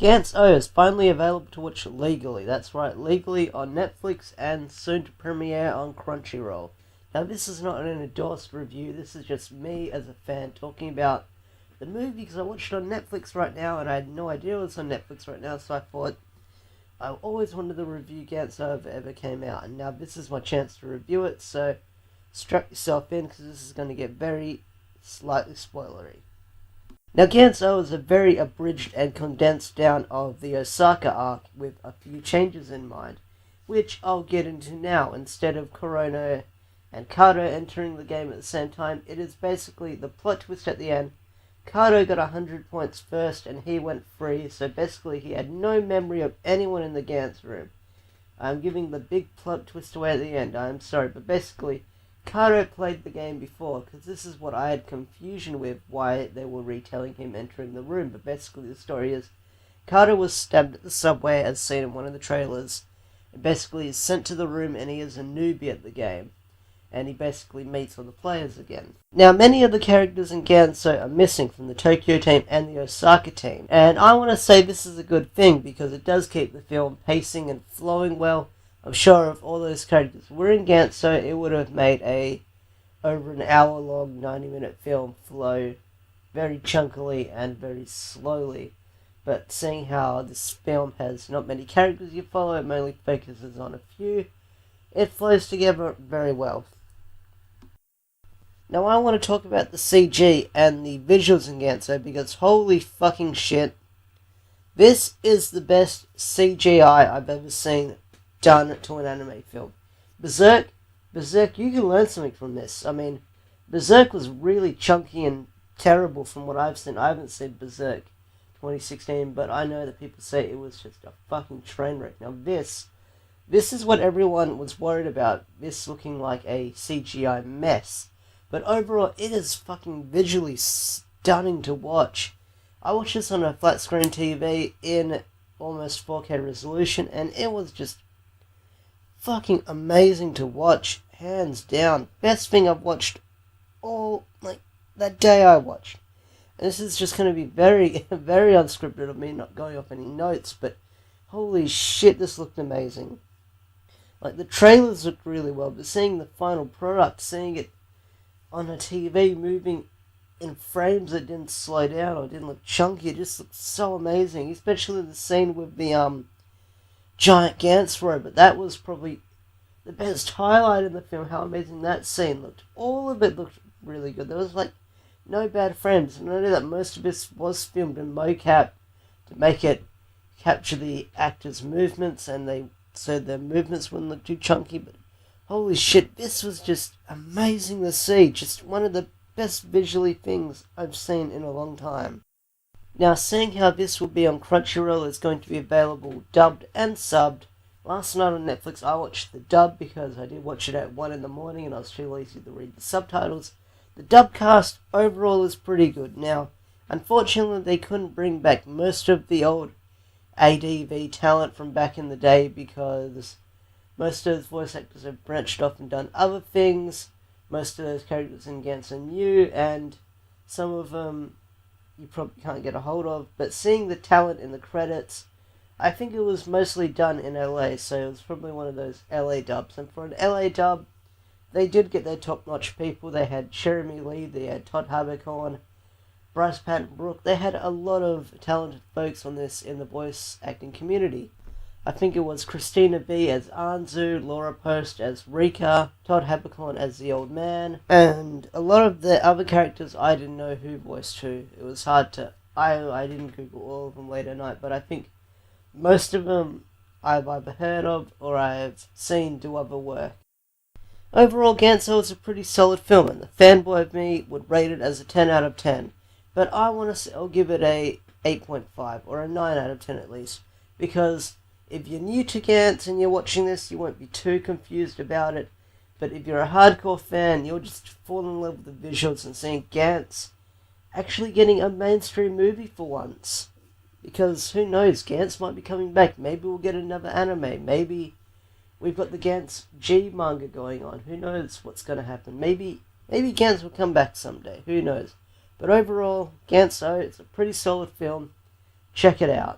Gantz O is finally available to watch legally. That's right, legally on Netflix and soon to premiere on Crunchyroll. Now, this is not an endorsed review. This is just me as a fan talking about the movie because I watched it on Netflix right now and I had no idea it was on Netflix right now, so I thought I always wanted to review Gantz O if it ever came out, and now this is my chance to review it, so strap yourself in because this is going to get very slightly spoilery. Now, Gantz O is a very abridged and condensed down of the Osaka arc with a few changes in mind, which I'll get into now. Instead of Kurono and Kato entering the game at the same time, it is basically the plot twist at the end. Kato got 100 points first and he went free, so basically he had no memory of anyone in the Gantz room. I'm giving the big plot twist away at the end, I'm sorry, but basically Kato played the game before, because this is what I had confusion with, why they were retelling him entering the room. But basically the story is, Kato was stabbed at the subway as seen in one of the trailers, and basically is sent to the room and he is a newbie at the game, and he basically meets all the players again. Now, many of the characters in Gantz O are missing from the Tokyo team and the Osaka team, and I want to say this is a good thing, because it does keep the film pacing and flowing well. I'm sure if all those characters were in Gantz O, it would have made over an hour long 90-minute film flow very chunkily and very slowly. But seeing how this film has not many characters you follow, it mainly focuses on a few, it flows together very well. Now I want to talk about the CG and the visuals in Gantz O, because holy fucking shit, this is the best CGI I've ever seen done to an anime film. Berserk, you can learn something from this. I mean, Berserk was really chunky and terrible from what I've seen. I haven't seen Berserk 2016, but I know that people say it was just a fucking train wreck. Now this is what everyone was worried about, this looking like a CGI mess. But overall, it is fucking visually stunning to watch. I watched this on a flat screen TV in almost 4K resolution, and it was just fucking amazing to watch, hands down. Best thing I've watched that day I watched. And this is just going to be very, very unscripted of me, not going off any notes, but holy shit, this looked amazing. Like, the trailers looked really well, but seeing the final product, seeing it on a TV moving in frames that didn't slow down or didn't look chunky, it just looked so amazing, especially the scene with the giant Gantz robot. That was probably the best highlight in the film, how amazing that scene looked. All of it looked really good. There was no bad frames, and I know that most of this was filmed in mocap to make it capture the actors' movements, and so their movements wouldn't look too chunky, but holy shit, this was just amazing to see. Just one of the best visually things I've seen in a long time. Now, seeing how this will be on Crunchyroll, it's going to be available dubbed and subbed. Last night on Netflix, I watched the dub because I did watch it at 1 in the morning and I was too lazy to read the subtitles. The dub cast overall is pretty good. Now, unfortunately, they couldn't bring back most of the old ADV talent from back in the day because most of those voice actors have branched off and done other things. Most of those characters in Gantz are new, and some of them you probably can't get a hold of, but seeing the talent in the credits, I think it was mostly done in LA, so it was probably one of those LA dubs. And for an LA dub, they did get their top-notch people. They had Jeremy Lee, they had Todd Haberkorn, Bryce Patton Brook. They had a lot of talented folks on this in the voice acting community. I think it was Christina V as Anzu, Laura Post as Rika, Todd Haberkorn as the old man, and a lot of the other characters I didn't know who voiced who. It was hard to... I didn't Google all of them late at night, but I think most of them I've either heard of or I have seen do other work. Overall, Gantz O is a pretty solid film, and the fanboy of me would rate it as a 10 out of 10. But I'll give it a 8.5, or a 9 out of 10 at least, because if you're new to Gantz and you're watching this, you won't be too confused about it. But if you're a hardcore fan, you'll just fall in love with the visuals and seeing Gantz actually getting a mainstream movie for once. Because who knows, Gantz might be coming back. Maybe we'll get another anime. Maybe we've got the Gantz G manga going on. Who knows what's going to happen. Maybe Gantz will come back someday. Who knows. But overall, Gantz O, it's a pretty solid film. Check it out.